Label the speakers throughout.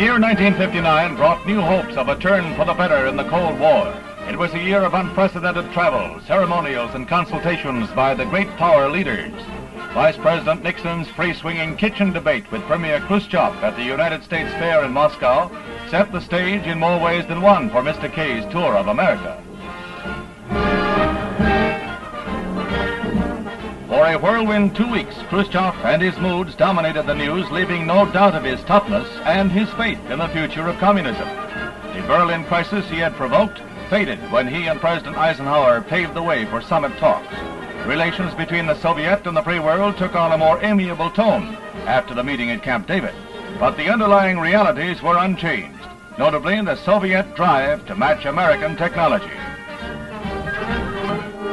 Speaker 1: year 1959 brought new hopes of a turn for the better in the Cold War. It was a year of unprecedented travel, ceremonials, and consultations by the great power leaders. Vice President Nixon's free-swinging kitchen debate with Premier Khrushchev at the United States Fair in Moscow set the stage in more ways than one for Mr. K's tour of America. For a whirlwind 2 weeks, Khrushchev and his moods dominated the news, leaving no doubt of his toughness and his faith in the future of communism. The Berlin crisis he had provoked faded when he and President Eisenhower paved the way for summit talks. Relations between the Soviet and the free world took on a more amiable tone after the meeting at Camp David, but the underlying realities were unchanged, notably the Soviet drive to match American technology.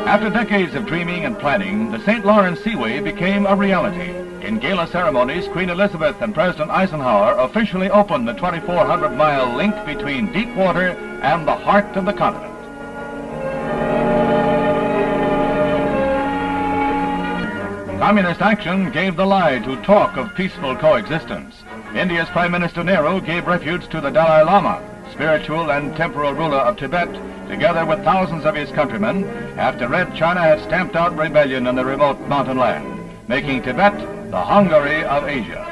Speaker 1: After decades of dreaming and planning, the St. Lawrence Seaway became a reality. In gala ceremonies, Queen Elizabeth and President Eisenhower officially opened the 2,400-mile link between deep water and the heart of the continent. Communist action gave the lie to talk of peaceful coexistence. India's Prime Minister Nehru gave refuge to the Dalai Lama, spiritual and temporal ruler of Tibet, together with thousands of his countrymen, after Red China had stamped out rebellion in the remote mountain land, making Tibet the Hungary of Asia.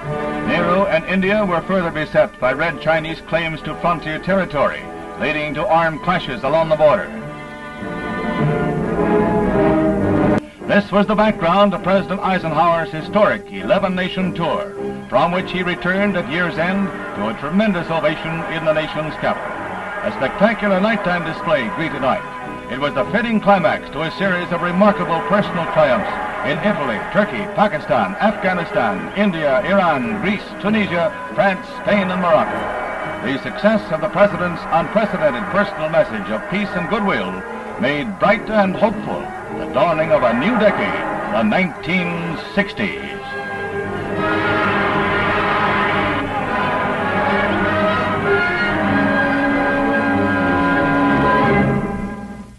Speaker 1: Nehru and India were further beset by Red Chinese claims to frontier territory, leading to armed clashes along the border. This was the background of President Eisenhower's historic 11-nation tour, from which he returned at year's end to a tremendous ovation in the nation's capital. A spectacular nighttime display greeted night. It was the fitting climax to a series of remarkable personal triumphs in Italy, Turkey, Pakistan, Afghanistan, India, Iran, Greece, Tunisia, France, Spain, and Morocco. The success of the President's unprecedented personal message of peace and goodwill made bright and hopeful the dawning of a new decade, the 1960s.